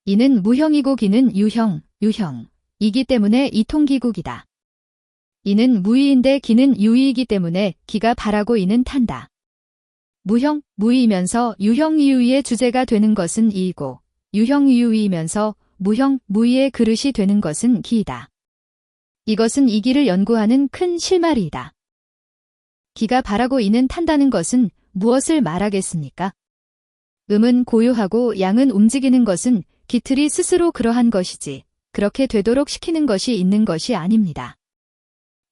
이는 무형이고 기는 유형이기 때문에 이통기국이다. 이는 무의인데 기는 유의이기 때문에 기가 바라고 이는 탄다. 무형, 무의이면서 유형유의의 주제가 되는 것은 이이고 유형유의이면서 무형, 무의의 그릇이 되는 것은 기이다. 이것은 이 기를 연구하는 큰 실마리이다. 기가 바라고 이는 탄다는 것은 무엇을 말하겠습니까? 음은 고요하고 양은 움직이는 것은 기틀이 스스로 그러한 것이지 그렇게 되도록 시키는 것이 있는 것이 아닙니다.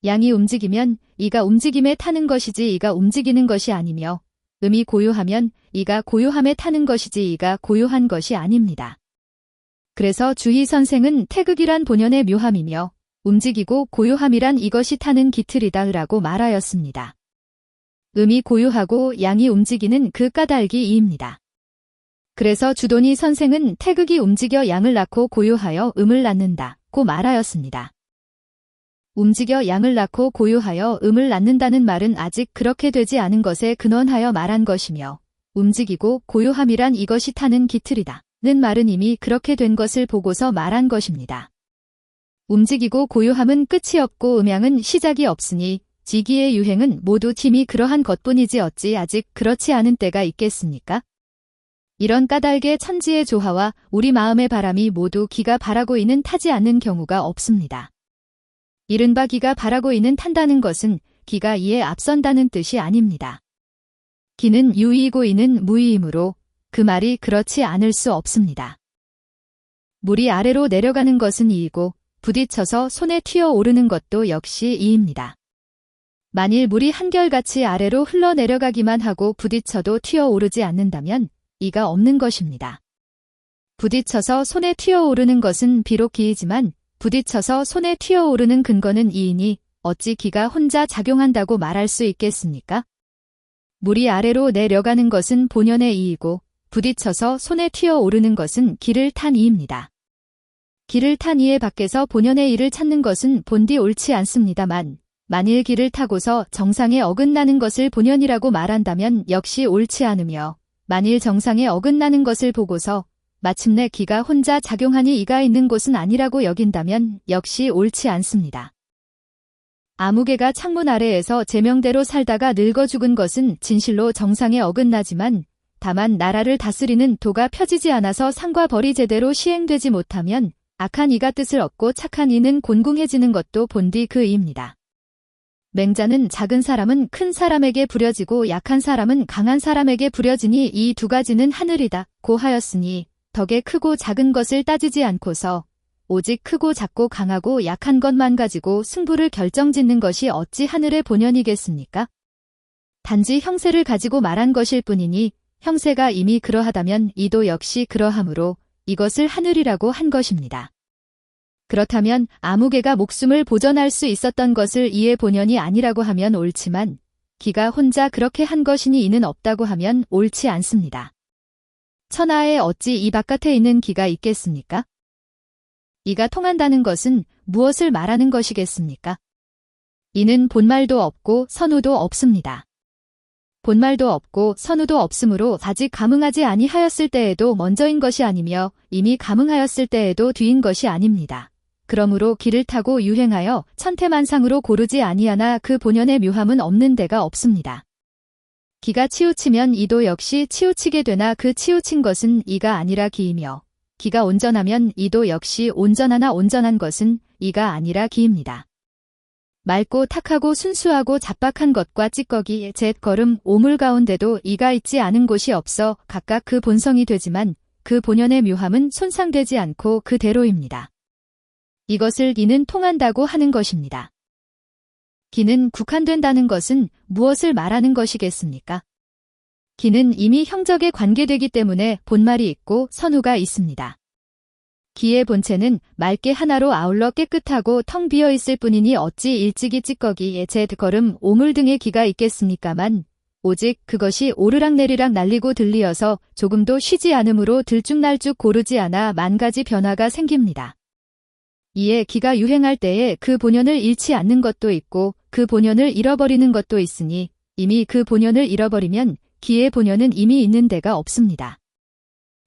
양이 움직이면 이가 움직임에 타는 것이지 이가 움직이는 것이 아니며 음이 고요하면 이가 고요함에 타는 것이지 이가 고요한 것이 아닙니다. 그래서 주희 선생은 태극이란 본연의 묘함이며 움직이고 고요함이란 이것이 타는 기틀이다 라고 말하였습니다. 음이 고요하고 양이 움직이는 그 까닭이 이입니다. 그래서 주돈이 선생은 태극이 움직여 양을 낳고 고요하여 음을 낳는다고 말하였습니다. 움직여 양을 낳고 고요하여 음을 낳는다는 말은 아직 그렇게 되지 않은 것에 근원하여 말한 것이며 움직이고 고요함이란 이것이 타는 기틀이다 는 말은 이미 그렇게 된 것을 보고서 말한 것입니다. 움직이고 고요함은 끝이 없고 음양은 시작이 없으니 지기의 유행은 모두 팀이 그러한 것뿐이지 어찌 아직 그렇지 않은 때가 있겠습니까? 이런 까닭의 천지의 조화와 우리 마음의 바람이 모두 기가 바라고 이는 타지 않는 경우가 없습니다. 이른바 기가 바라고 이는 탄다는 것은 기가 이에 앞선다는 뜻이 아닙니다. 기는 유의이고 이는 무의이므로 그 말이 그렇지 않을 수 없습니다. 물이 아래로 내려가는 것은 이이고 부딪혀서 손에 튀어 오르는 것도 역시 이입니다. 만일 물이 한결같이 아래로 흘러내려가기만 하고 부딪혀도 튀어 오르지 않는다면 이가 없는 것입니다. 부딪혀서 손에 튀어 오르는 것은 비록 기이지만 부딪혀서 손에 튀어 오르는 근거는 이이니 어찌 기가 혼자 작용한다고 말할 수 있겠습니까? 물이 아래로 내려가는 것은 본연의 이이고 부딪혀서 손에 튀어 오르는 것은 기를 탄 이입니다. 기를 탄 이의 밖에서 본연의 이를 찾는 것은 본디 옳지 않습니다만 만일 기를 타고서 정상에 어긋나는 것을 본연이라고 말한다면 역시 옳지 않으며 만일 정상에 어긋나는 것을 보고서 마침내 기가 혼자 작용하니 이가 있는 곳은 아니라고 여긴다면 역시 옳지 않습니다. 아무개가 창문 아래에서 제명대로 살다가 늙어 죽은 것은 진실로 정상에 어긋나지만 다만 나라를 다스리는 도가 펴지지 않아서 상과 벌이 제대로 시행되지 못하면 악한 이가 뜻을 얻고 착한 이는 곤궁해지는 것도 본디 그 이입니다. 맹자는 작은 사람은 큰 사람에게 부려지고 약한 사람은 강한 사람에게 부려지니 이 두 가지는 하늘이다 고 하였으니 덕에 크고 작은 것을 따지지 않고서 오직 크고 작고 강하고 약한 것만 가지고 승부를 결정짓는 것이 어찌 하늘의 본연이겠습니까? 단지 형세를 가지고 말한 것일 뿐이니 형세가 이미 그러하다면 이도 역시 그러하므로 이것을 하늘이라고 한 것입니다. 그렇다면 아무개가 목숨을 보전할 수 있었던 것을 이의 본연이 아니라고 하면 옳지만 기가 혼자 그렇게 한 것이니 이는 없다고 하면 옳지 않습니다. 천하에 어찌 이 바깥에 있는 기가 있겠습니까? 이가 통한다는 것은 무엇을 말하는 것이겠습니까? 이는 본말도 없고 선우도 없습니다. 본말도 없고 선우도 없으므로 아직 감응하지 아니하였을 때에도 먼저인 것이 아니며 이미 감응하였을 때에도 뒤인 것이 아닙니다. 그러므로 기를 타고 유행하여 천태만상으로 고르지 아니하나 그 본연의 묘함은 없는 데가 없습니다. 기가 치우치면 이도 역시 치우치게 되나 그 치우친 것은 이가 아니라 기이며 기가 온전하면 이도 역시 온전하나 온전한 것은 이가 아니라 기입니다. 맑고 탁하고 순수하고 잡박한 것과 찌꺼기, 잿거름, 오물 가운데도 이가 있지 않은 곳이 없어 각각 그 본성이 되지만 그 본연의 묘함은 손상되지 않고 그대로입니다. 이것을 기는 통한다고 하는 것입니다. 기는 국한된다는 것은 무엇을 말하는 것이겠습니까? 기는 이미 형적에 관계되기 때문에 본말이 있고 선우가 있습니다. 기의 본체는 맑게 하나로 아울러 깨끗하고 텅 비어 있을 뿐이니 어찌 일찍이 찌꺼기, 잿거름, 오물 등의 기가 있겠습니까만 오직 그것이 오르락내리락 날리고 들리어서 조금도 쉬지 않으므로 들쭉날쭉 고르지 않아 만가지 변화가 생깁니다. 이에 기가 유행할 때에 그 본연을 잃지 않는 것도 있고 그 본연을 잃어버리는 것도 있으니 이미 그 본연을 잃어버리면 기의 본연은 이미 있는 데가 없습니다.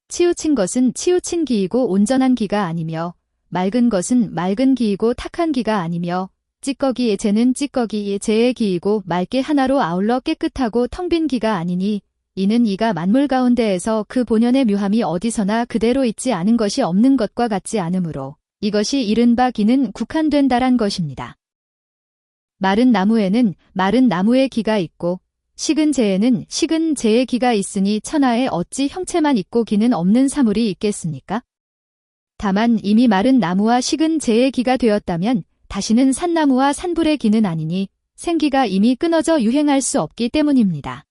치우친 것은 치우친 기이고 온전한 기가 아니며 맑은 것은 맑은 기이고 탁한 기가 아니며 찌꺼기의 재는 찌꺼기의 재의 기이고 맑게 하나로 아울러 깨끗하고 텅 빈 기가 아니니 이는 이가 만물 가운데에서 그 본연의 묘함이 어디서나 그대로 있지 않은 것이 없는 것과 같지 않으므로 이것이 이른바 기는 국한된다란 것입니다. 마른 나무에는 마른 나무의 기가 있고 식은 재에는 식은 재의 기가 있으니 천하에 어찌 형체만 있고 기는 없는 사물이 있겠습니까? 다만 이미 마른 나무와 식은 재의 기가 되었다면 다시는 산나무와 산불의 기는 아니니 생기가 이미 끊어져 유행할 수 없기 때문입니다.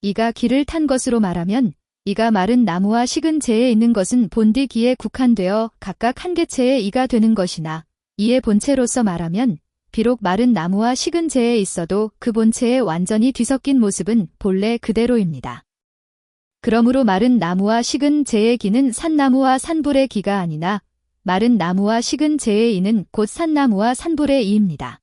이가 기를 탄 것으로 말하면 이가 마른 나무와 식은 재에 있는 것은 본디 기에 국한되어 각각 한 개체의 이가 되는 것이나 이의 본체로서 말하면 비록 마른 나무와 식은 재에 있어도 그 본체의 완전히 뒤섞인 모습은 본래 그대로입니다. 그러므로 마른 나무와 식은 재의 기는 산나무와 산불의 기가 아니나 마른 나무와 식은 재의 이는 곧 산나무와 산불의 이입니다.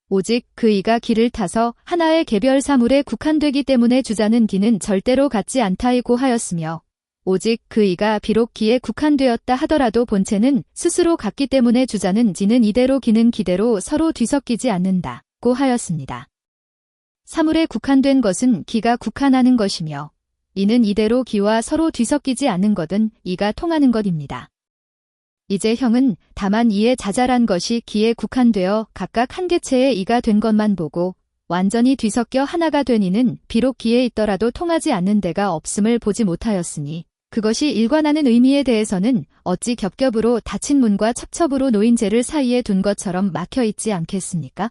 오직 그 이가 기를 타서 하나의 개별 사물에 국한되기 때문에 주자는 기는 절대로 같지 않다이고 하였으며 오직 그 이가 비록 기에 국한되었다 하더라도 본체는 스스로 같기 때문에 주자는 지는 이대로 기는 기대로 서로 뒤섞이지 않는다고 하였습니다. 사물에 국한된 것은 기가 국한하는 것이며 이는 이대로 기와 서로 뒤섞이지 않는 것은 이가 통하는 것입니다. 이제 형은 다만 이에 자잘한 것이 기에 국한되어 각각 한 개체의 이가 된 것만 보고 완전히 뒤섞여 하나가 된 이는 비록 기에 있더라도 통하지 않는 데가 없음을 보지 못하였으니 그것이 일관하는 의미에 대해서는 어찌 겹겹으로 닫힌 문과 첩첩으로 놓인 재를 사이에 둔 것처럼 막혀 있지 않겠습니까?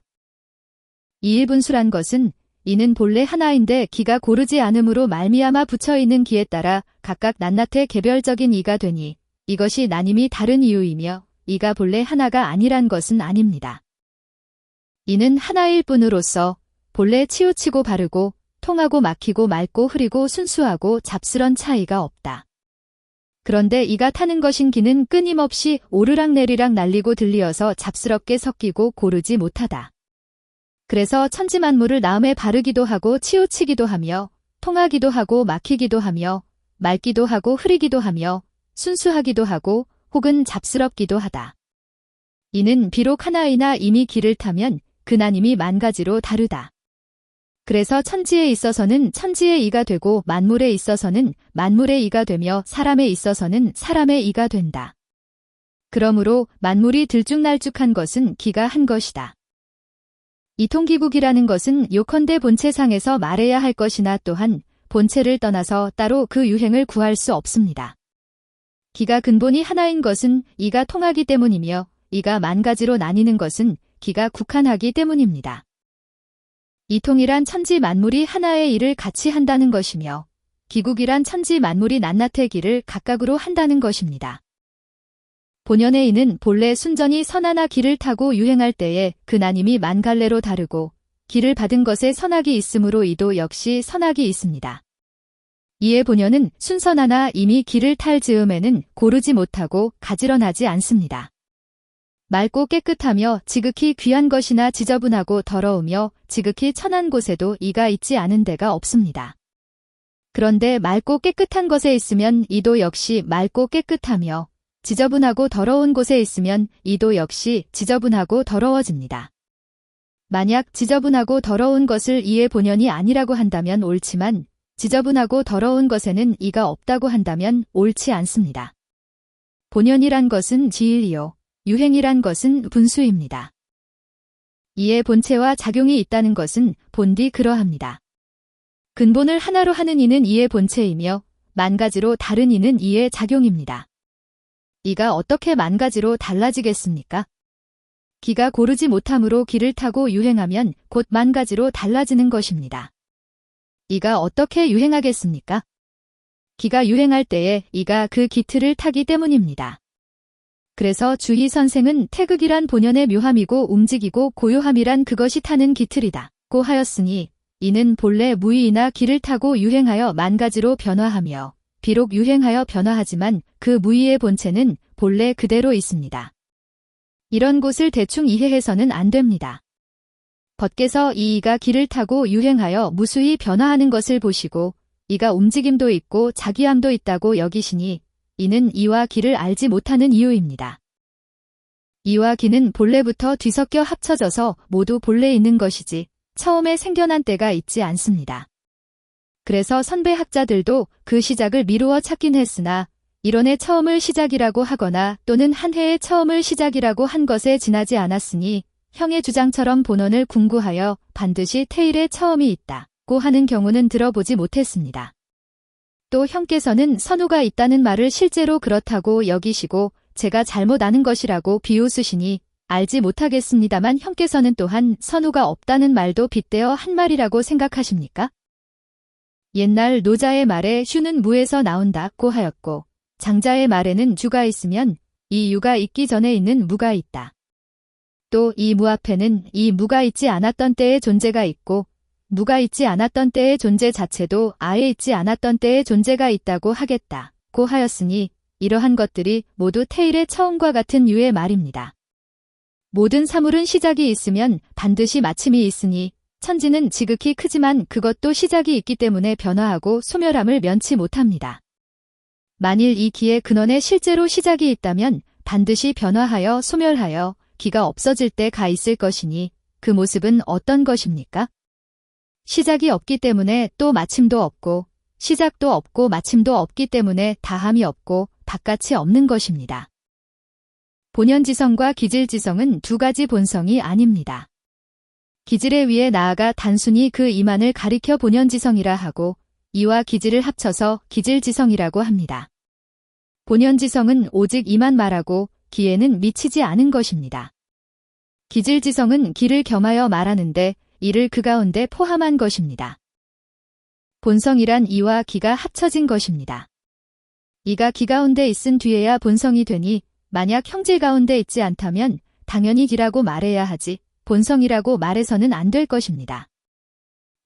이일분수란 것은 이는 본래 하나인데 기가 고르지 않음으로 말미암아 붙여있는 기에 따라 각각 낱낱의 개별적인 이가 되니 이것이 나님이 다른 이유이며 이가 본래 하나가 아니란 것은 아닙니다. 이는 하나일 뿐으로서 본래 치우치고 바르고 통하고 막히고 맑고 흐리고 순수하고 잡스런 차이가 없다. 그런데 이가 타는 것인 기는 끊임없이 오르락내리락 날리고 들리어서 잡스럽게 섞이고 고르지 못하다. 그래서 천지만물을 나음에 바르기도 하고 치우치기도 하며 통하기도 하고 막히기도 하며 맑기도 하고 흐리기도 하며 순수하기도 하고 혹은 잡스럽기도 하다. 이는 비록 하나이나 이미 기를 타면 그나님이 만 가지로 다르다. 그래서 천지에 있어서는 천지의 이가 되고 만물에 있어서는 만물의 이가 되며 사람에 있어서는 사람의 이가 된다. 그러므로 만물이 들쭉날쭉한 것은 기가 한 것이다. 이통기국이라는 것은 요컨대 본체상에서 말해야 할 것이나 또한 본체를 떠나서 따로 그 유행을 구할 수 없습니다. 기가 근본이 하나인 것은 이가 통하기 때문이며 이가 만 가지로 나뉘는 것은 기가 국한하기 때문입니다. 이통이란 천지 만물이 하나의 일을 같이 한다는 것이며 기국이란 천지 만물이 낱낱의 길을 각각으로 한다는 것입니다. 본연의 이는 본래 순전히 선하나 기를 타고 유행할 때에 그나님이 만 갈래로 다르고 기를 받은 것에 선악이 있으므로 이도 역시 선악이 있습니다. 이의 본연은 순선하나 이미 기를 탈 즈음에는 고르지 못하고 가지런하지 않습니다. 맑고 깨끗하며 지극히 귀한 것이나 지저분하고 더러우며 지극히 천한 곳에도 이가 있지 않은 데가 없습니다. 그런데 맑고 깨끗한 것에 있으면 이도 역시 맑고 깨끗하며 지저분하고 더러운 곳에 있으면 이도 역시 지저분하고 더러워집니다. 만약 지저분하고 더러운 것을 이의 본연이 아니라고 한다면 옳지만 지저분하고 더러운 것에는 이가 없다고 한다면 옳지 않습니다. 본연이란 것은 지일이요 유행이란 것은 분수입니다. 이의 본체와 작용이 있다는 것은 본디 그러합니다. 근본을 하나로 하는 이는 이의 본체이며 만 가지로 다른 이는 이의 작용입니다. 이가 어떻게 만 가지로 달라지겠습니까? 기가 고르지 못함으로 기를 타고 유행하면 곧 만 가지로 달라지는 것입니다. 이가 어떻게 유행하겠습니까? 기가 유행할 때에 이가 그 기틀을 타기 때문입니다. 그래서 주희 선생은 태극이란 본연의 묘함이고 움직이고 고요함이란 그것이 타는 기틀이다고 하였으니 이는 본래 무의이나 기를 타고 유행하여 만 가지로 변화하며 비록 유행하여 변화하지만 그 무의의 본체는 본래 그대로 있습니다. 이런 곳을 대충 이해해서는 안 됩니다. 벗께서 이 이가 기를 타고 유행하여 무수히 변화하는 것을 보시고 이가 움직임도 있고 자기함도 있다고 여기시니 이는 이와 기를 알지 못하는 이유입니다. 이와 기는 본래부터 뒤섞여 합쳐져서 모두 본래 있는 것이지 처음에 생겨난 때가 있지 않습니다. 그래서 선배 학자들도 그 시작을 미루어 찾긴 했으나 이론의 처음을 시작이라고 하거나 또는 한 해의 처음을 시작이라고 한 것에 지나지 않았으니 형의 주장처럼 본원을 궁구하여 반드시 태일의 처음이 있다고 하는 경우는 들어보지 못했습니다. 또 형께서는 선우가 있다는 말을 실제로 그렇다고 여기시고 제가 잘못 아는 것이라고 비웃으시니 알지 못하겠습니다만 형께서는 또한 선우가 없다는 말도 빗대어 한 말이라고 생각하십니까? 옛날 노자의 말에 슈는 무에서 나온다고 하였고 장자의 말에는 주가 있으면 이 유가 있기 전에 있는 무가 있다. 또 이 무 앞에는 이 무가 있지 않았던 때의 존재가 있고 무가 있지 않았던 때의 존재 자체도 아예 있지 않았던 때의 존재가 있다고 하겠다고 하였으니 이러한 것들이 모두 태일의 처음과 같은 유의 말입니다. 모든 사물은 시작이 있으면 반드시 마침이 있으니 천지는 지극히 크지만 그것도 시작이 있기 때문에 변화하고 소멸함을 면치 못합니다. 만일 이 기의 근원에 실제로 시작이 있다면 반드시 변화하여 소멸하여 기가 없어질 때가 있을 것이니 그 모습은 어떤 것입니까? 시작이 없기 때문에 또 마침도 없고 시작도 없고 마침도 없기 때문에 다함이 없고 바깥이 없는 것입니다. 본연지성과 기질지성은 두 가지 본성이 아닙니다. 기질에 위해 나아가 단순히 그 이만을 가리켜 본연지성이라 하고 이와 기질을 합쳐서 기질지성이라고 합니다. 본연지성은 오직 이만 말하고 기에는 미치지 않은 것입니다. 기질지성은 기를 겸하여 말하는데 이를 그 가운데 포함한 것입니다. 본성이란 이와 기가 합쳐진 것입니다. 이가 기 가운데 있은 뒤에야 본성이 되니 만약 형질 가운데 있지 않다면 당연히 기라고 말해야 하지 본성이라고 말해서는 안 될 것입니다.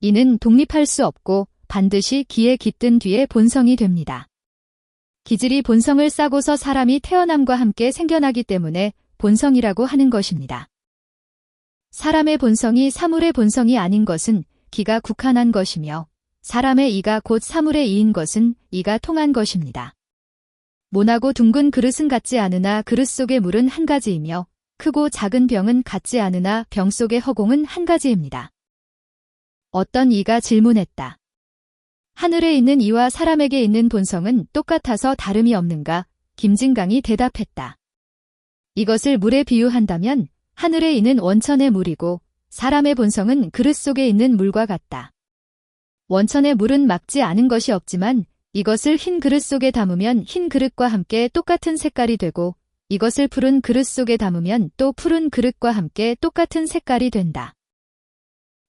이는 독립할 수 없고 반드시 기에 깃든 뒤에 본성이 됩니다. 기질이 본성을 싸고서 사람이 태어남과 함께 생겨나기 때문에 본성이라고 하는 것입니다. 사람의 본성이 사물의 본성이 아닌 것은 기가 국한한 것이며 사람의 이가 곧 사물의 이인 것은 이가 통한 것입니다. 모나고 둥근 그릇은 같지 않으나 그릇 속의 물은 한 가지이며 크고 작은 병은 같지 않으나 병 속의 허공은 한 가지입니다. 어떤 이가 질문했다. 하늘에 있는 이와 사람에게 있는 본성은 똑같아서 다름이 없는가? 김진강이 대답했다. 이것을 물에 비유한다면 하늘에 있는 원천의 물이고 사람의 본성은 그릇 속에 있는 물과 같다. 원천의 물은 막지 않은 것이 없지만 이것을 흰 그릇 속에 담으면 흰 그릇과 함께 똑같은 색깔이 되고 이것을 푸른 그릇 속에 담으면 또 푸른 그릇과 함께 똑같은 색깔이 된다.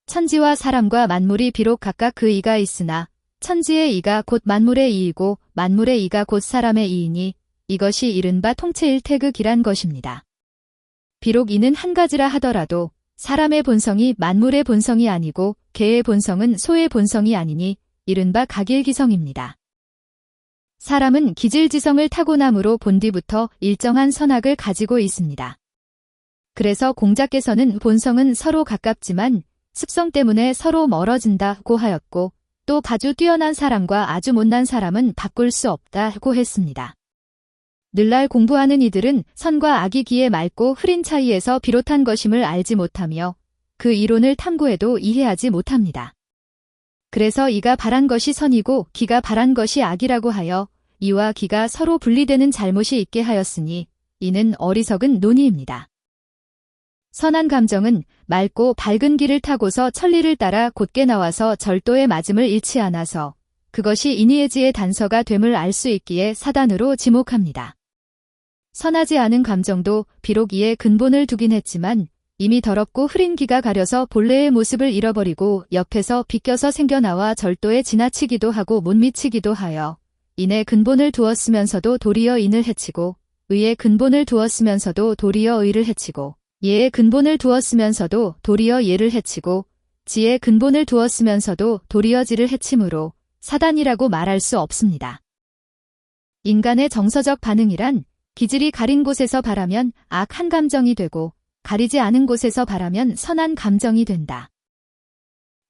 천지와 사람과 만물이 비록 각각 그 이가 있으나 천지의 이가 곧 만물의 이이고 만물의 이가 곧 사람의 이이니 이것이 이른바 통체일태극이란 것입니다. 비록 이는 한 가지라 하더라도 사람의 본성이 만물의 본성이 아니고 개의 본성은 소의 본성이 아니니 이른바 각일기성입니다. 사람은 기질지성을 타고남으로 본디부터 일정한 선악을 가지고 있습니다. 그래서 공자께서는 본성은 서로 가깝지만 습성 때문에 서로 멀어진다고 하였고 또 아주 뛰어난 사람과 아주 못난 사람은 바꿀 수 없다고 했습니다. 늘날 공부하는 이들은 선과 악이 기에 맑고 흐린 차이에서 비롯한 것임을 알지 못하며 그 이론을 탐구해도 이해하지 못합니다. 그래서 이가 바란 것이 선이고 기가 바란 것이 악이라고 하여 이와 기가 서로 분리되는 잘못이 있게 하였으니 이는 어리석은 논의입니다. 선한 감정은 맑고 밝은 길을 타고서 천리를 따라 곧게 나와서 절도의 맞음을 잃지 않아서 그것이 인의의지의 단서가 됨을 알 수 있기에 사단으로 지목합니다. 선하지 않은 감정도 비록 이에 근본을 두긴 했지만 이미 더럽고 흐린 기가 가려서 본래의 모습을 잃어버리고 옆에서 비껴서 생겨나와 절도에 지나치기도 하고 못 미치기도 하여 인의 근본을 두었으면서도 도리어 인을 해치고 의의 근본을 두었으면서도 도리어 의를 해치고 예의 근본을 두었으면서도 도리어 예를 해치고 지의 근본을 두었으면서도 도리어 지를 해침으로 사단이라고 말할 수 없습니다. 인간의 정서적 반응이란 기질이 가린 곳에서 바라면 악한 감정이 되고 가리지 않은 곳에서 바라면 선한 감정이 된다.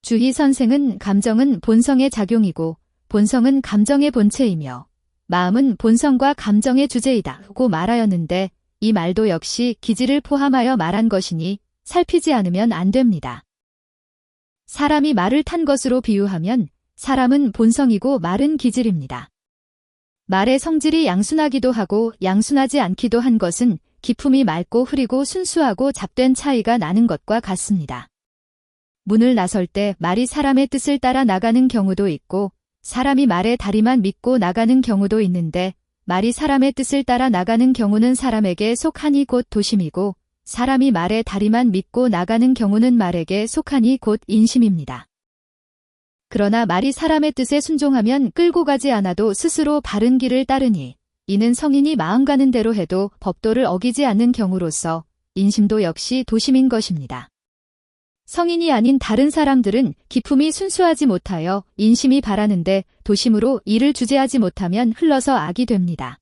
주희 선생은 감정은 본성의 작용이고 본성은 감정의 본체이며 마음은 본성과 감정의 주제이다고 말하였는데 이 말도 역시 기질을 포함하여 말한 것이니 살피지 않으면 안 됩니다. 사람이 말을 탄 것으로 비유하면 사람은 본성이고 말은 기질입니다. 말의 성질이 양순하기도 하고 양순하지 않기도 한 것은 기품이 맑고 흐리고 순수하고 잡된 차이가 나는 것과 같습니다. 문을 나설 때 말이 사람의 뜻을 따라 나가는 경우도 있고 사람이 말의 다리만 믿고 나가는 경우도 있는데 말이 사람의 뜻을 따라 나가는 경우는 사람에게 속하니 곧 도심이고 사람이 말의 다리만 믿고 나가는 경우는 말에게 속하니 곧 인심입니다. 그러나 말이 사람의 뜻에 순종하면 끌고 가지 않아도 스스로 바른 길을 따르니 이는 성인이 마음 가는 대로 해도 법도를 어기지 않는 경우로서 인심도 역시 도심인 것입니다. 성인이 아닌 다른 사람들은 기품이 순수하지 못하여 인심이 바라는데 도심으로 이를 주재하지 못하면 흘러서 악이 됩니다.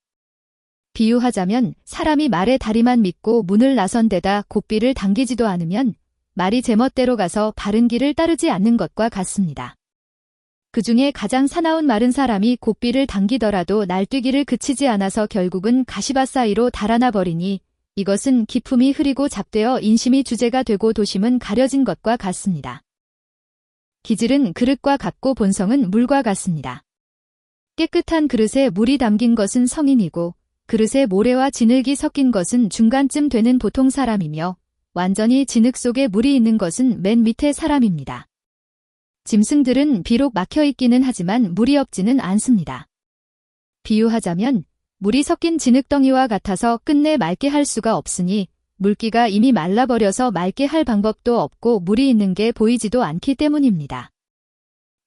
비유하자면 사람이 말의 다리만 믿고 문을 나선 데다 고삐를 당기지도 않으면 말이 제멋대로 가서 바른 길을 따르지 않는 것과 같습니다. 그 중에 가장 사나운 마른 사람이 고삐를 당기더라도 날뛰기를 그치지 않아서 결국은 가시밭 사이로 달아나 버리니 이것은 기품이 흐리고 잡되어 인심이 주제가 되고 도심은 가려진 것과 같습니다. 기질은 그릇과 같고 본성은 물과 같습니다. 깨끗한 그릇에 물이 담긴 것은 성인이고 그릇에 모래와 진흙이 섞인 것은 중간쯤 되는 보통 사람이며 완전히 진흙 속에 물이 있는 것은 맨 밑에 사람입니다. 짐승들은 비록 막혀있기는 하지만 물이 없지는 않습니다. 비유하자면 물이 섞인 진흙덩이와 같아서 끝내 맑게 할 수가 없으니 물기가 이미 말라버려서 맑게 할 방법도 없고 물이 있는 게 보이지도 않기 때문입니다.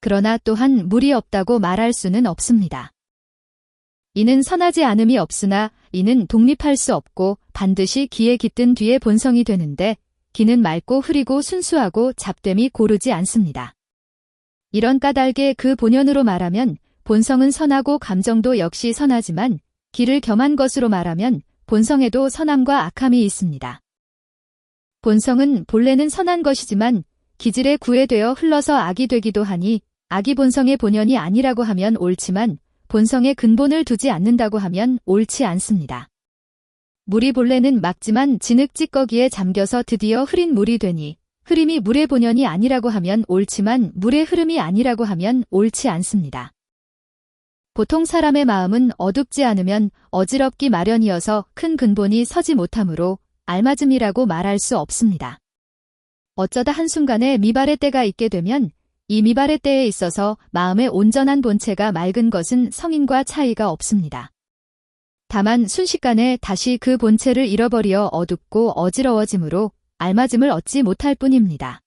그러나 또한 물이 없다고 말할 수는 없습니다. 이는 선하지 않음이 없으나 이는 독립할 수 없고 반드시 기에 깃든 뒤에 본성이 되는데 기는 맑고 흐리고 순수하고 잡됨이 고르지 않습니다. 이런 까닭에 그 본연으로 말하면 본성은 선하고 감정도 역시 선하지만 기를 겸한 것으로 말하면 본성에도 선함과 악함이 있습니다. 본성은 본래는 선한 것이지만 기질에 구애되어 흘러서 악이 되기도 하니 악이 본성의 본연이 아니라고 하면 옳지만 본성의 근본을 두지 않는다고 하면 옳지 않습니다. 물이 본래는 맑지만 진흙 찌꺼기에 잠겨서 드디어 흐린 물이 되니 흐림이 물의 본연이 아니라고 하면 옳지만 물의 흐름이 아니라고 하면 옳지 않습니다. 보통 사람의 마음은 어둡지 않으면 어지럽기 마련이어서 큰 근본이 서지 못하므로 알맞음이라고 말할 수 없습니다. 어쩌다 한순간에 미발의 때가 있게 되면 이 미발의 때에 있어서 마음의 온전한 본체가 맑은 것은 성인과 차이가 없습니다. 다만 순식간에 다시 그 본체를 잃어버리어 어둡고 어지러워지므로 알맞음을 얻지 못할 뿐입니다.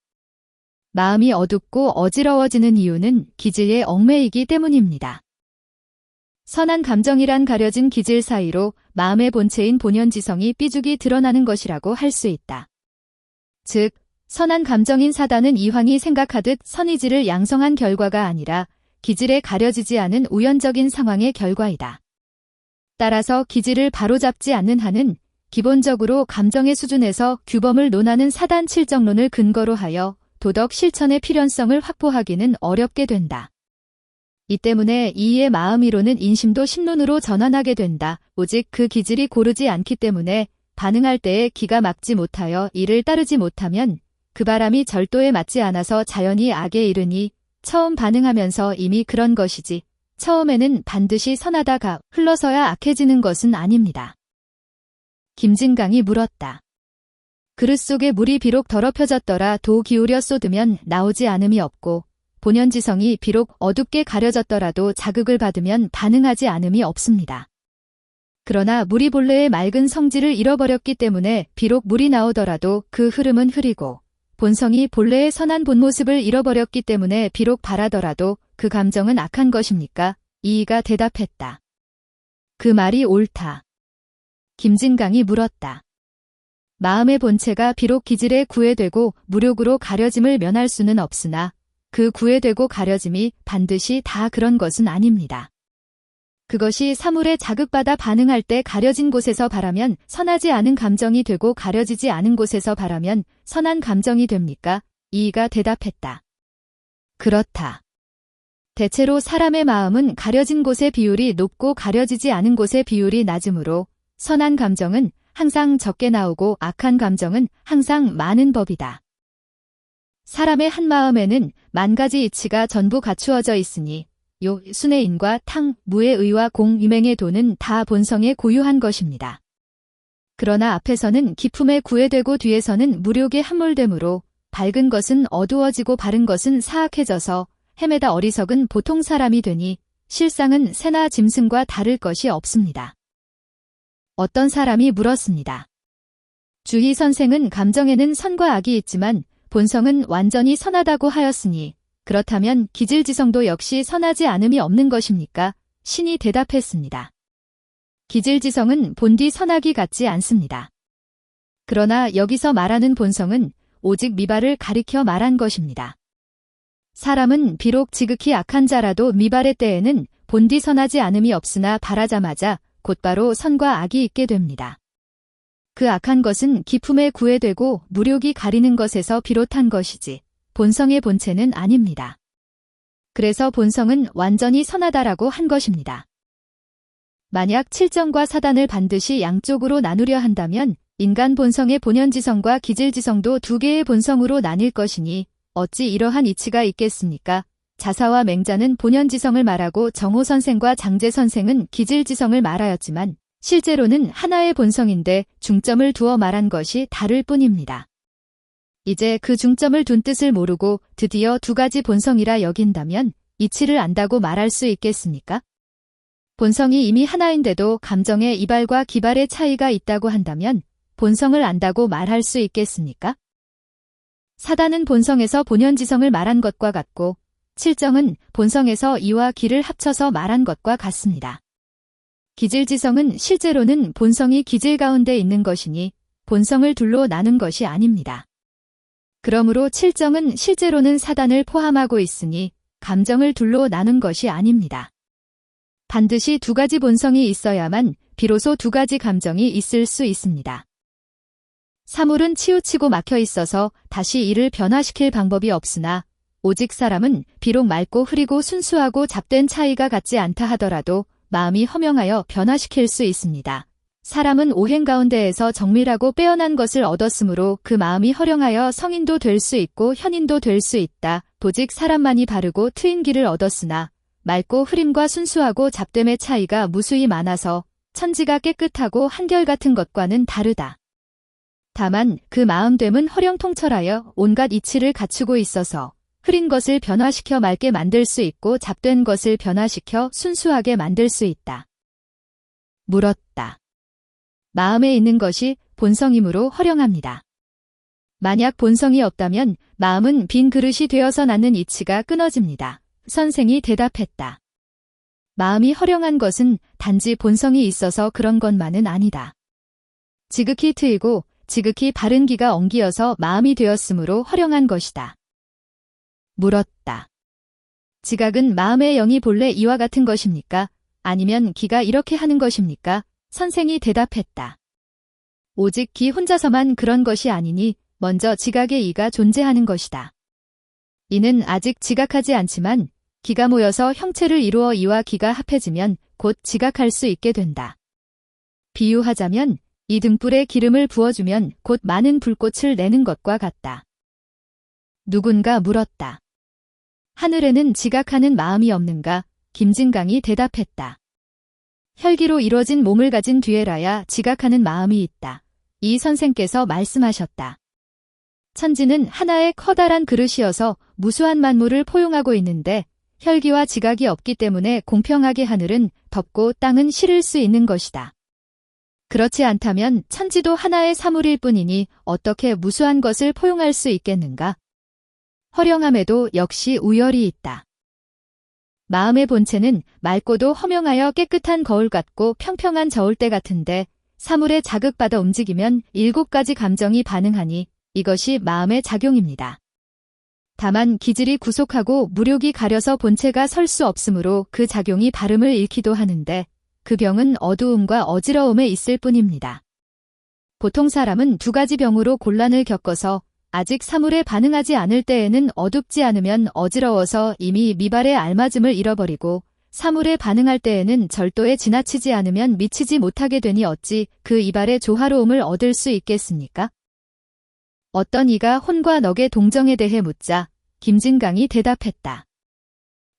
마음이 어둡고 어지러워지는 이유는 기질의 얽매이기 때문입니다. 선한 감정이란 가려진 기질 사이로 마음의 본체인 본연지성이 삐죽이 드러나는 것이라고 할 수 있다. 즉, 선한 감정인 사단은 이황이 생각하듯 선의지를 양성한 결과가 아니라 기질에 가려지지 않은 우연적인 상황의 결과이다. 따라서 기질을 바로잡지 않는 한은 기본적으로 감정의 수준에서 규범을 논하는 사단 칠정론을 근거로 하여 도덕 실천의 필연성을 확보하기는 어렵게 된다. 이 때문에 이의 마음이론은 인심도 심론으로 전환하게 된다. 오직 그 기질이 고르지 않기 때문에 반응할 때에 기가 막지 못하여 이를 따르지 못하면 그 바람이 절도에 맞지 않아서 자연히 악에 이르니 처음 반응하면서 이미 그런 것이지 처음에는 반드시 선하다가 흘러서야 악해지는 것은 아닙니다. 김진강이 물었다. 그릇 속에 물이 비록 더럽혀졌더라 도 기울여 쏟으면 나오지 않음이 없고 본연지성이 비록 어둡게 가려졌더라도 자극을 받으면 반응하지 않음이 없습니다. 그러나 물이 본래의 맑은 성질을 잃어버렸기 때문에 비록 물이 나오더라도 그 흐름은 흐리고 본성이 본래의 선한 본모습을 잃어버렸기 때문에 비록 바라더라도 그 감정은 악한 것입니까? 이이가 대답했다. 그 말이 옳다. 김진강이 물었다. 마음의 본체가 비록 기질에 구애되고 무력으로 가려짐을 면할 수는 없으나 그 구애되고 가려짐이 반드시 다 그런 것은 아닙니다. 그것이 사물에 자극받아 반응할 때 가려진 곳에서 바라면 선하지 않은 감정이 되고 가려지지 않은 곳에서 바라면 선한 감정이 됩니까? 이이가 대답했다. 그렇다. 대체로 사람의 마음은 가려진 곳의 비율이 높고 가려지지 않은 곳의 비율이 낮으므로 선한 감정은 항상 적게 나오고 악한 감정은 항상 많은 법이다. 사람의 한 마음에는 만 가지 이치가 전부 갖추어져 있으니 요, 순의 인과 탕, 무의 의와 공, 유맹의 도는 다 본성에 고유한 것입니다. 그러나 앞에서는 기품에 구애되고 뒤에서는 무력에 함몰되므로 밝은 것은 어두워지고 바른 것은 사악해져서 헤매다 어리석은 보통 사람이 되니 실상은 새나 짐승과 다를 것이 없습니다. 어떤 사람이 물었습니다. 주희 선생은 감정에는 선과 악이 있지만 본성은 완전히 선하다고 하였으니 그렇다면 기질지성도 역시 선하지 않음이 없는 것입니까? 신이 대답했습니다. 기질지성은 본디 선하기 같지 않습니다. 그러나 여기서 말하는 본성은 오직 미발을 가리켜 말한 것입니다. 사람은 비록 지극히 악한 자라도 미발의 때에는 본디 선하지 않음이 없으나 발하자마자 곧바로 선과 악이 있게 됩니다. 그 악한 것은 기품에 구애되고 무력이 가리는 것에서 비롯한 것이지 본성의 본체는 아닙니다. 그래서 본성은 완전히 선하다라고 한 것입니다. 만약 칠정과 사단을 반드시 양쪽으로 나누려 한다면 인간 본성의 본연지성과 기질지성도 두 개의 본성으로 나뉠 것이니 어찌 이러한 이치가 있겠습니까? 자사와 맹자는 본연지성을 말하고 정호 선생과 장제 선생은 기질지성을 말하였지만 실제로는 하나의 본성인데 중점을 두어 말한 것이 다를 뿐입니다. 이제 그 중점을 둔 뜻을 모르고 드디어 두 가지 본성이라 여긴다면 이치를 안다고 말할 수 있겠습니까? 본성이 이미 하나인데도 감정의 이발과 기발의 차이가 있다고 한다면 본성을 안다고 말할 수 있겠습니까? 사단은 본성에서 본연지성을 말한 것과 같고 칠정은 본성에서 이와 기를 합쳐서 말한 것과 같습니다. 기질지성은 실제로는 본성이 기질 가운데 있는 것이니 본성을 둘로 나눈 것이 아닙니다. 그러므로 칠정은 실제로는 사단을 포함하고 있으니 감정을 둘로 나눈 것이 아닙니다. 반드시 두 가지 본성이 있어야만 비로소 두 가지 감정이 있을 수 있습니다. 사물은 치우치고 막혀 있어서 다시 이를 변화시킬 방법이 없으나 오직 사람은 비록 맑고 흐리고 순수하고 잡된 차이가 같지 않다 하더라도 마음이 허명하여 변화시킬 수 있습니다. 사람은 오행 가운데에서 정밀하고 빼어난 것을 얻었으므로 그 마음이 허령하여 성인도 될 수 있고 현인도 될 수 있다. 도직 사람만이 바르고 트인 길을 얻었으나 맑고 흐림과 순수하고 잡됨의 차이가 무수히 많아서 천지가 깨끗하고 한결같은 것과는 다르다. 다만 그 마음됨은 허령통철하여 온갖 이치를 갖추고 있어서 흐린 것을 변화시켜 맑게 만들 수 있고 잡된 것을 변화시켜 순수하게 만들 수 있다. 물었다. 마음에 있는 것이 본성이므로 허령합니다. 만약 본성이 없다면 마음은 빈 그릇이 되어서 낳는 이치가 끊어집니다. 선생이 대답했다. 마음이 허령한 것은 단지 본성이 있어서 그런 것만은 아니다. 지극히 트이고 지극히 바른 기가 엉기어서 마음이 되었으므로 허령한 것이다. 물었다. 지각은 마음의 영이 본래 이와 같은 것입니까? 아니면 기가 이렇게 하는 것입니까? 선생이 대답했다. 오직 기 혼자서만 그런 것이 아니니 먼저 지각의 이가 존재하는 것이다. 이는 아직 지각하지 않지만 기가 모여서 형체를 이루어 이와 기가 합해지면 곧 지각할 수 있게 된다. 비유하자면 이 등불에 기름을 부어주면 곧 많은 불꽃을 내는 것과 같다. 누군가 물었다. 하늘에는 지각하는 마음이 없는가? 김진강이 대답했다. 혈기로 이루어진 몸을 가진 뒤에라야 지각하는 마음이 있다. 이 선생께서 말씀하셨다. 천지는 하나의 커다란 그릇이어서 무수한 만물을 포용하고 있는데 혈기와 지각이 없기 때문에 공평하게 하늘은 덮고 땅은 실을 수 있는 것이다. 그렇지 않다면 천지도 하나의 사물일 뿐이니 어떻게 무수한 것을 포용할 수 있겠는가? 허령함에도 역시 우열이 있다. 마음의 본체는 맑고도 허명하여 깨끗한 거울 같고 평평한 저울대 같은데 사물에 자극받아 움직이면 7가지 감정이 반응하니 이것이 마음의 작용입니다. 다만 기질이 구속하고 무력이 가려서 본체가 설 수 없으므로 그 작용이 발음을 잃기도 하는데 그 병은 어두움과 어지러움에 있을 뿐입니다. 보통 사람은 두 가지 병으로 곤란을 겪어서 아직 사물에 반응하지 않을 때에는 어둡지 않으면 어지러워서 이미 미발의 알맞음을 잃어버리고 사물에 반응할 때에는 절도에 지나치지 않으면 미치지 못하게 되니 어찌 그 이발의 조화로움을 얻을 수 있겠습니까? 어떤 이가 혼과 넋의 동정에 대해 묻자 김진강이 대답했다.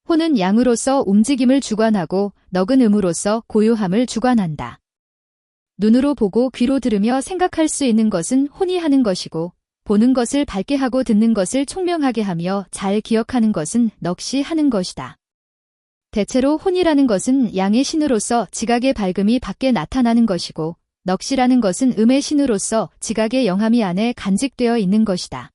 혼은 양으로서 움직임을 주관하고 넋은 음으로서 고요함을 주관한다. 눈으로 보고 귀로 들으며 생각할 수 있는 것은 혼이 하는 것이고 보는 것을 밝게 하고 듣는 것을 총명하게 하며 잘 기억하는 것은 넋이 하는 것이다. 대체로 혼이라는 것은 양의 신으로서 지각의 밝음이 밖에 나타나는 것이고 넋이라는 것은 음의 신으로서 지각의 영함이 안에 간직되어 있는 것이다.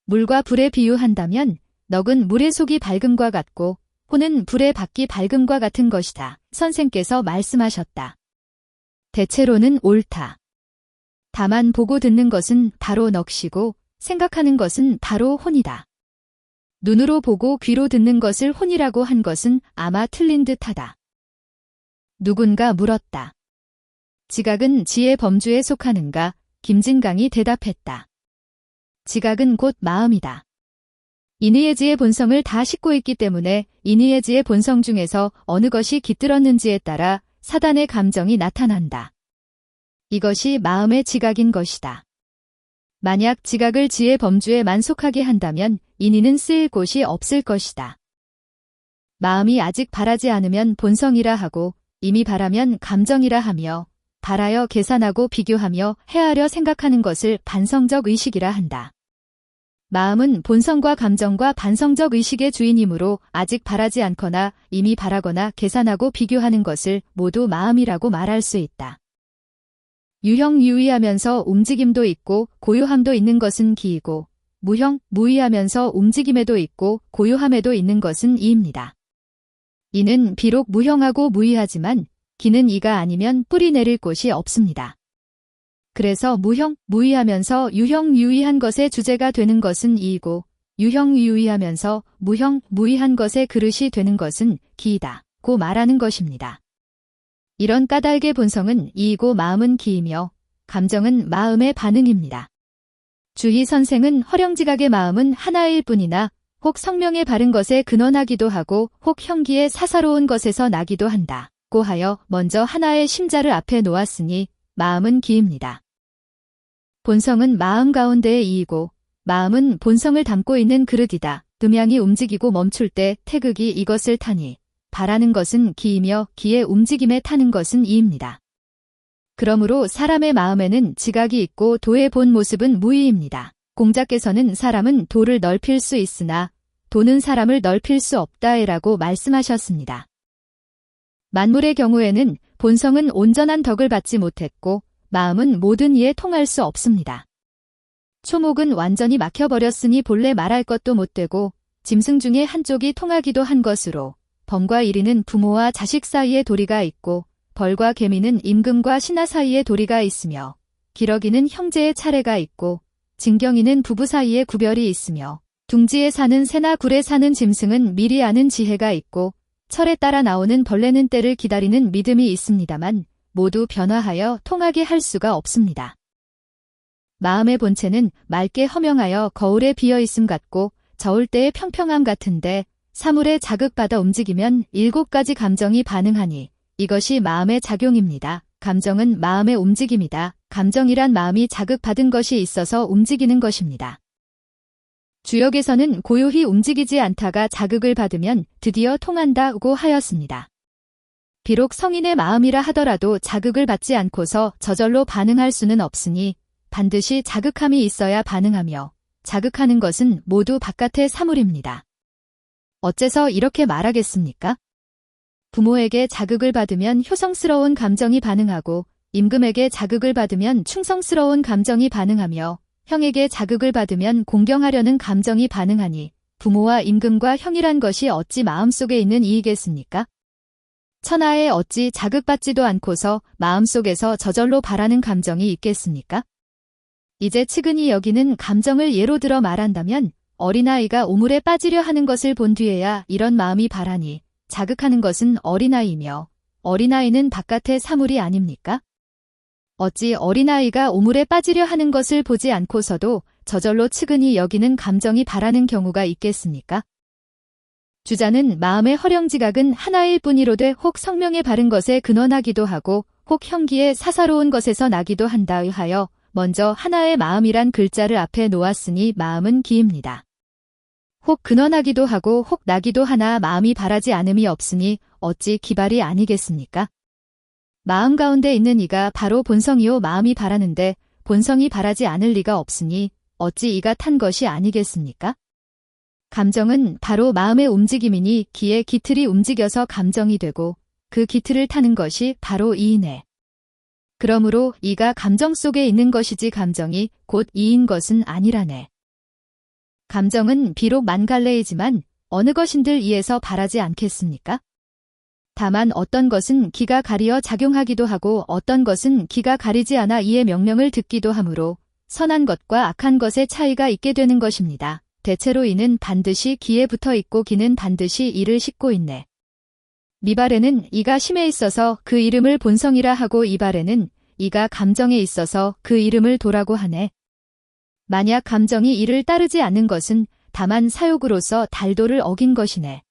물과 불에 비유한다면 넋은 물의 속이 밝음과 같고 혼은 불의 밖이 밝음과 같은 것이다. 선생께서 말씀하셨다. 대체로는 옳다. 다만 보고 듣는 것은 바로 넋이고 생각하는 것은 바로 혼이다. 눈으로 보고 귀로 듣는 것을 혼이라고 한 것은 아마 틀린 듯하다. 누군가 물었다. 지각은 지의 범주에 속하는가? 김진강이 대답했다. 지각은 곧 마음이다. 인의의 지의 본성을 다 싣고 있기 때문에 인의의 지의 본성 중에서 어느 것이 깃들었는지에 따라 사단의 감정이 나타난다. 이것이 마음의 지각인 것이다. 만약 지각을 지의 범주에 만속하게 한다면 인의는 쓰일 곳이 없을 것이다. 마음이 아직 바라지 않으면 본성이라 하고 이미 바라면 감정이라 하며 바라여 계산하고 비교하며 헤아려 생각하는 것을 반성적 의식이라 한다. 마음은 본성과 감정과 반성적 의식의 주인이므로 아직 바라지 않거나 이미 바라거나 계산하고 비교하는 것을 모두 마음이라고 말할 수 있다. 유형유의하면서 움직임도 있고 고요함도 있는 것은 기이고 무형, 무의하면서 움직임에도 있고 고요함에도 있는 것은 이입니다. 이는 비록 무형하고 무의하지만 기는 이가 아니면 뿌리 내릴 곳이 없습니다. 그래서 무형, 무의하면서 유형유의한 것의 주제가 되는 것은 이이고 유형유의하면서 무형, 무의한 것의 그릇이 되는 것은 기이다 고 말하는 것입니다. 이런 까닭의 본성은 이이고 마음은 기이며 감정은 마음의 반응입니다. 주희 선생은 허령지각의 마음은 하나일 뿐이나 혹 성명에 바른 것에 근원하기도 하고 혹 형기에 사사로운 것에서 나기도 한다 고 하여 먼저 하나의 심자를 앞에 놓았으니 마음은 기입니다. 본성은 마음 가운데에 이이고 마음은 본성을 담고 있는 그릇이다. 음양이 움직이고 멈출 때 태극이 이것을 타니 바라는 것은 기이며 기의 움직임에 타는 것은 이입니다. 그러므로 사람의 마음에는 지각이 있고 도의 본 모습은 무의입니다. 공자께서는 사람은 도를 넓힐 수 있으나 도는 사람을 넓힐 수 없다라고 말씀하셨습니다. 만물의 경우에는 본성은 온전한 덕을 받지 못했고 마음은 모든 이에 통할 수 없습니다. 초목은 완전히 막혀버렸으니 본래 말할 것도 못되고 짐승 중에 한쪽이 통하기도 한 것으로 범과 이리는 부모와 자식 사이에 도리가 있고 벌과 개미는 임금과 신하 사이에 도리가 있으며 기러기는 형제의 차례가 있고 진경이는 부부 사이에 구별이 있으며 둥지에 사는 새나 굴에 사는 짐승은 미리 아는 지혜가 있고 철에 따라 나오는 벌레는 때를 기다리는 믿음이 있습니다만 모두 변화하여 통하게 할 수가 없습니다. 마음의 본체는 맑게 허명하여 거울에 비어있음 같고 저울 때의 평평함 같은데 사물에 자극받아 움직이면 7가지 감정이 반응하니 이것이 마음의 작용입니다. 감정은 마음의 움직임이다. 감정이란 마음이 자극받은 것이 있어서 움직이는 것입니다. 주역에서는 고요히 움직이지 않다가 자극을 받으면 드디어 통한다고 하였습니다. 비록 성인의 마음이라 하더라도 자극을 받지 않고서 저절로 반응할 수는 없으니 반드시 자극함이 있어야 반응하며 자극하는 것은 모두 바깥의 사물입니다. 어째서 이렇게 말하겠습니까? 부모에게 자극을 받으면 효성스러운 감정이 반응하고 임금에게 자극을 받으면 충성스러운 감정이 반응하며 형에게 자극을 받으면 공경하려는 감정이 반응하니 부모와 임금과 형이란 것이 어찌 마음속에 있는 이이겠습니까? 천하에 어찌 자극받지도 않고서 마음속에서 저절로 바라는 감정이 있겠습니까? 이제 측은히 여기는 감정을 예로 들어 말한다면 어린아이가 오물에 빠지려 하는 것을 본 뒤에야 이런 마음이 바라니 자극하는 것은 어린아이이며 어린아이는 바깥의 사물이 아닙니까? 어찌 어린아이가 오물에 빠지려 하는 것을 보지 않고서도 저절로 측은히 여기는 감정이 바라는 경우가 있겠습니까? 주자는 마음의 허령지각은 하나일 뿐이로되 혹 성명에 바른 것에 근원하기도 하고 혹 형기에 사사로운 것에서 나기도 한다 하여 먼저 하나의 마음이란 글자를 앞에 놓았으니 마음은 기입니다. 혹 근원하기도 하고 혹 나기도 하나 마음이 바라지 않음이 없으니 어찌 기발이 아니겠습니까? 마음 가운데 있는 이가 바로 본성이요 마음이 바라는데 본성이 바라지 않을 리가 없으니 어찌 이가 탄 것이 아니겠습니까? 감정은 바로 마음의 움직임이니 기의 기틀이 움직여서 감정이 되고 그 기틀을 타는 것이 바로 이이네. 그러므로 이가 감정 속에 있는 것이지 감정이 곧 이인 것은 아니라네. 감정은 비록 만갈래이지만 어느 것인들 이에서 바라지 않겠습니까? 다만 어떤 것은 기가 가리어 작용하기도 하고 어떤 것은 기가 가리지 않아 이의 명령을 듣기도 하므로 선한 것과 악한 것의 차이가 있게 되는 것입니다. 대체로 이는 반드시 기에 붙어 있고 기는 반드시 이를 싣고 있네. 미발에는 이가 심에 있어서 그 이름을 본성이라 하고 이발에는 이가 감정에 있어서 그 이름을 도라고 하네. 만약 감정이 이를 따르지 않는 것은 다만 사욕으로서 달도를 어긴 것이네.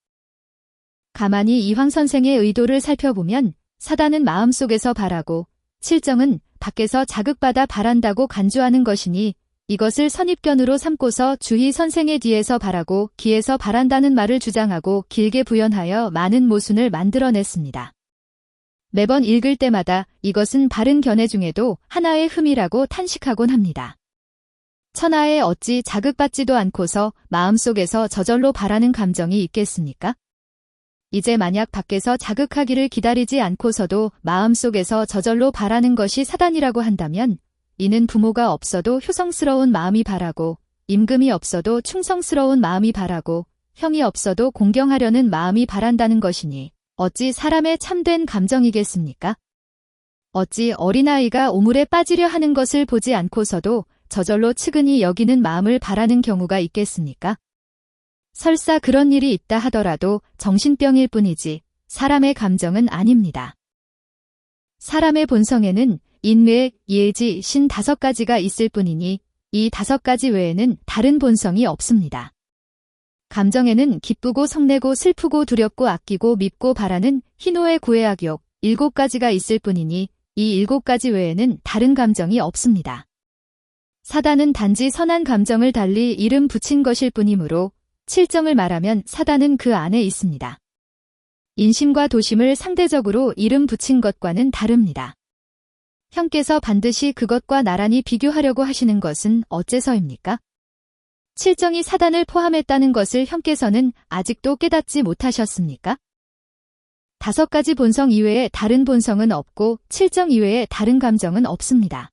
가만히 이황 선생의 의도를 살펴보면 사단은 마음속에서 바라고 칠정은 밖에서 자극받아 바란다고 간주하는 것이니 이것을 선입견으로 삼고서 주희 선생의 뒤에서 바라고 기에서 바란다는 말을 주장하고 길게 부연하여 많은 모순을 만들어냈습니다. 매번 읽을 때마다 이것은 바른 견해 중에도 하나의 흠이라고 탄식하곤 합니다. 천하에 어찌 자극받지도 않고서 마음속에서 저절로 바라는 감정이 있겠습니까? 이제 만약 밖에서 자극하기를 기다리지 않고서도 마음속에서 저절로 바라는 것이 사단이라고 한다면 이는 부모가 없어도 효성스러운 마음이 바라고 임금이 없어도 충성스러운 마음이 바라고 형이 없어도 공경하려는 마음이 바란다는 것이니 어찌 사람의 참된 감정이겠습니까? 어찌 어린아이가 오물에 빠지려 하는 것을 보지 않고서도 저절로 측은히 여기는 마음을 바라는 경우가 있겠습니까? 설사 그런 일이 있다 하더라도 정신병일 뿐이지 사람의 감정은 아닙니다. 사람의 본성에는 인외, 예지, 신 5가지가 있을 뿐이니 이 5가지 외에는 다른 본성이 없습니다. 감정에는 기쁘고 성내고 슬프고 두렵고 아끼고 밉고 바라는 희노애 구애악욕 7가지가 있을 뿐이니 이 7가지 외에는 다른 감정이 없습니다. 사단은 단지 선한 감정을 달리 이름 붙인 것일 뿐이므로 칠정을 말하면 사단은 그 안에 있습니다. 인심과 도심을 상대적으로 이름 붙인 것과는 다릅니다. 형께서 반드시 그것과 나란히 비교하려고 하시는 것은 어째서입니까? 칠정이 사단을 포함했다는 것을 형께서는 아직도 깨닫지 못하셨습니까? 5가지 본성 이외에 다른 본성은 없고 칠정 이외에 다른 감정은 없습니다.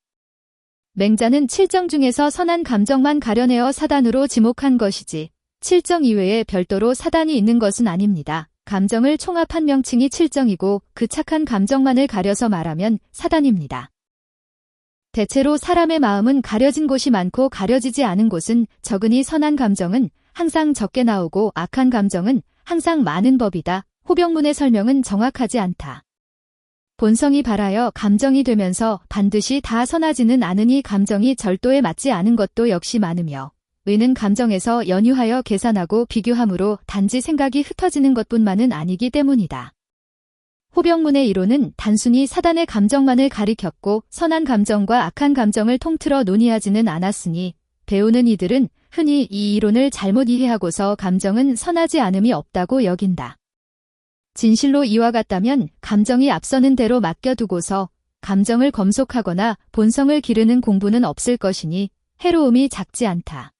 맹자는 칠정 중에서 선한 감정만 가려내어 사단으로 지목한 것이지 칠정 이외에 별도로 사단이 있는 것은 아닙니다. 감정을 총합한 명칭이 칠정이고 그 착한 감정만을 가려서 말하면 사단입니다. 대체로 사람의 마음은 가려진 곳이 많고 가려지지 않은 곳은 적으니 선한 감정은 항상 적게 나오고 악한 감정은 항상 많은 법이다. 호병문의 설명은 정확하지 않다. 본성이 발하여 감정이 되면서 반드시 다 선하지는 않으니 감정이 절도에 맞지 않은 것도 역시 많으며 의는 감정에서 연유하여 계산하고 비교함으로 단지 생각이 흩어지는 것뿐만은 아니기 때문이다. 호병문의 이론은 단순히 사단의 감정만을 가리켰고 선한 감정과 악한 감정을 통틀어 논의하지는 않았으니 배우는 이들은 흔히 이 이론을 잘못 이해하고서 감정은 선하지 않음이 없다고 여긴다. 진실로 이와 같다면 감정이 앞서는 대로 맡겨두고서 감정을 검속하거나 본성을 기르는 공부는 없을 것이니 해로움이 작지 않다.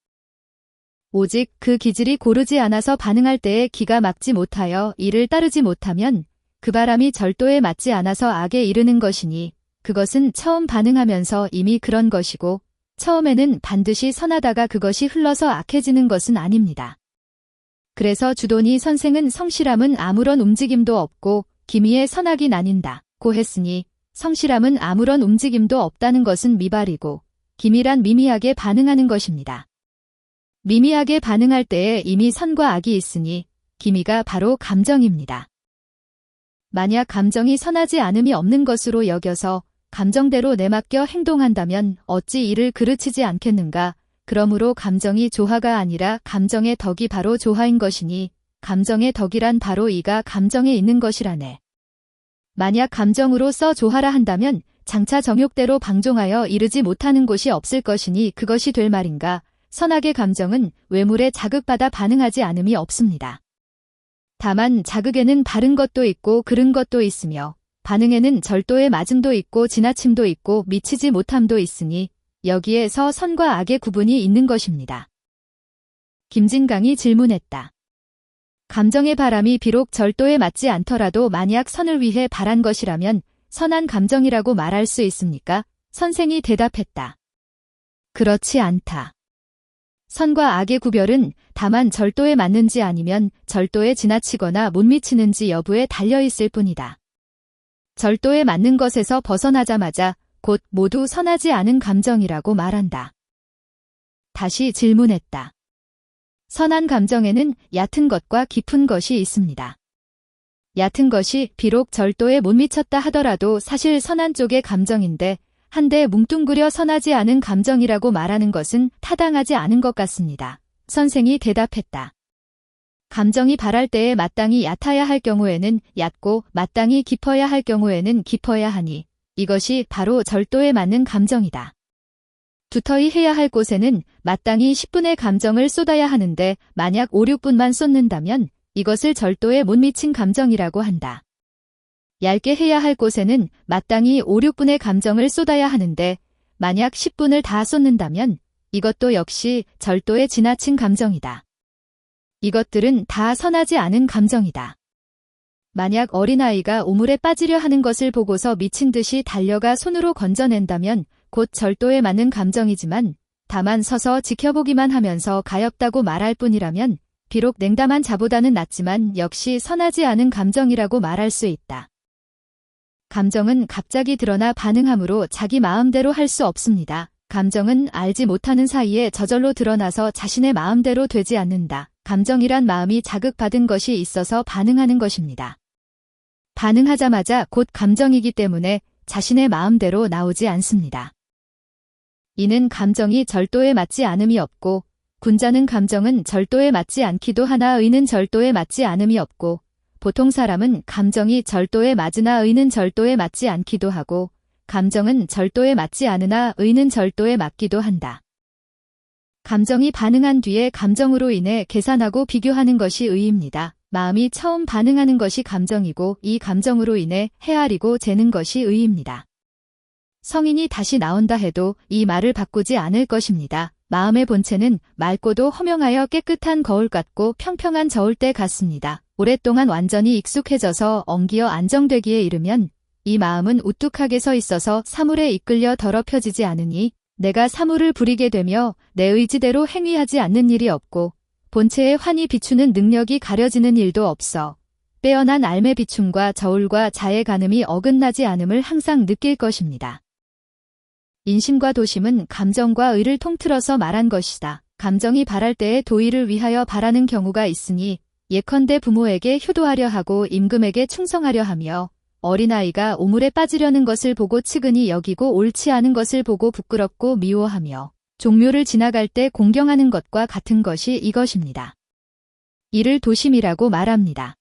오직 그 기질이 고르지 않아서 반응할 때에 기가 막지 못하여 이를 따르지 못하면 그 바람이 절도에 맞지 않아서 악에 이르는 것이니 그것은 처음 반응하면서 이미 그런 것이고 처음에는 반드시 선하다가 그것이 흘러서 악해지는 것은 아닙니다. 그래서 주도니 선생은 성실함은 아무런 움직임도 없고 기미에 선악이 나뉜다 고 했으니 성실함은 아무런 움직임도 없다는 것은 미발이고 기미란 미미하게 반응하는 것입니다. 미미하게 반응할 때에 이미 선과 악이 있으니 기미가 바로 감정입니다. 만약 감정이 선하지 않음이 없는 것으로 여겨서 감정대로 내맡겨 행동한다면 어찌 이를 그르치지 않겠는가? 그러므로 감정이 조화가 아니라 감정의 덕이 바로 조화인 것이니 감정의 덕이란 바로 이가 감정에 있는 것이라네. 만약 감정으로서 조화라 한다면 장차 정욕대로 방종하여 이르지 못하는 곳이 없을 것이니 그것이 될 말인가. 선악의 감정은 외물에 자극받아 반응하지 않음이 없습니다. 다만 자극에는 바른 것도 있고 그른 것도 있으며 반응에는 절도의 맞음도 있고 지나침도 있고 미치지 못함도 있으니 여기에서 선과 악의 구분이 있는 것입니다. 김진강이 질문했다. 감정의 바람이 비록 절도에 맞지 않더라도 만약 선을 위해 바란 것이라면 선한 감정이라고 말할 수 있습니까? 선생이 대답했다. 그렇지 않다. 선과 악의 구별은 다만 절도에 맞는지 아니면 절도에 지나치거나 못 미치는지 여부에 달려있을 뿐이다. 절도에 맞는 것에서 벗어나자마자 곧 모두 선하지 않은 감정이라고 말한다. 다시 질문했다. 선한 감정에는 얕은 것과 깊은 것이 있습니다. 얕은 것이 비록 절도에 못 미쳤다 하더라도 사실 선한 쪽의 감정인데 한데 뭉뚱그려 선하지 않은 감정이라고 말하는 것은 타당하지 않은 것 같습니다. 선생이 대답했다. 감정이 발할 때에 마땅히 얕아야 할 경우에는 얕고 마땅히 깊어야 할 경우에는 깊어야 하니 이것이 바로 절도에 맞는 감정이다. 두터이 해야 할 곳에는 마땅히 10분의 감정을 쏟아야 하는데 만약 5, 6분만 쏟는다면 이것을 절도에 못 미친 감정이라고 한다. 얇게 해야 할 곳에는 마땅히 5, 6분의 감정을 쏟아야 하는데 만약 10분을 다 쏟는다면 이것도 역시 절도에 지나친 감정이다. 이것들은 다 선하지 않은 감정이다. 만약 어린아이가 오물에 빠지려 하는 것을 보고서 미친 듯이 달려가 손으로 건져낸다면 곧 절도에 맞는 감정이지만 다만 서서 지켜보기만 하면서 가엾다고 말할 뿐이라면 비록 냉담한 자보다는 낫지만 역시 선하지 않은 감정이라고 말할 수 있다. 감정은 갑자기 드러나 반응하므로 자기 마음대로 할 수 없습니다. 감정은 알지 못하는 사이에 저절로 드러나서 자신의 마음대로 되지 않는다. 감정이란 마음이 자극받은 것이 있어서 반응하는 것입니다. 반응하자마자 곧 감정이기 때문에 자신의 마음대로 나오지 않습니다. 이는 감정이 절도에 맞지 않음이 없고 군자는 감정은 절도에 맞지 않기도 하나 의는 절도에 맞지 않음이 없고 보통 사람은 감정이 절도에 맞으나 의는 절도에 맞지 않기도 하고 감정은 절도에 맞지 않으나 의는 절도에 맞기도 한다. 감정이 반응한 뒤에 감정으로 인해 계산하고 비교하는 것이 의입니다. 마음이 처음 반응하는 것이 감정이고 이 감정으로 인해 헤아리고 재는 것이 의입니다. 성인이 다시 나온다 해도 이 말을 바꾸지 않을 것입니다. 마음의 본체는 맑고도 허명하여 깨끗한 거울 같고 평평한 저울대 같습니다. 오랫동안 완전히 익숙해져서 엉기어 안정되기에 이르면 이 마음은 우뚝하게 서 있어서 사물에 이끌려 더럽혀지지 않으니 내가 사물을 부리게 되며 내 의지대로 행위하지 않는 일이 없고 본체의 환히 비추는 능력이 가려지는 일도 없어 빼어난 알매 비춤과 저울과 자의 가늠이 어긋나지 않음을 항상 느낄 것입니다. 인심과 도심은 감정과 의를 통틀어서 말한 것이다. 감정이 발할 때에 도의를 위하여 바라는 경우가 있으니 예컨대 부모에게 효도하려 하고 임금에게 충성하려 하며 어린아이가 오물에 빠지려는 것을 보고 측은히 여기고 옳지 않은 것을 보고 부끄럽고 미워하며 종묘를 지나갈 때 공경하는 것과 같은 것이 이것입니다. 이를 도심이라고 말합니다.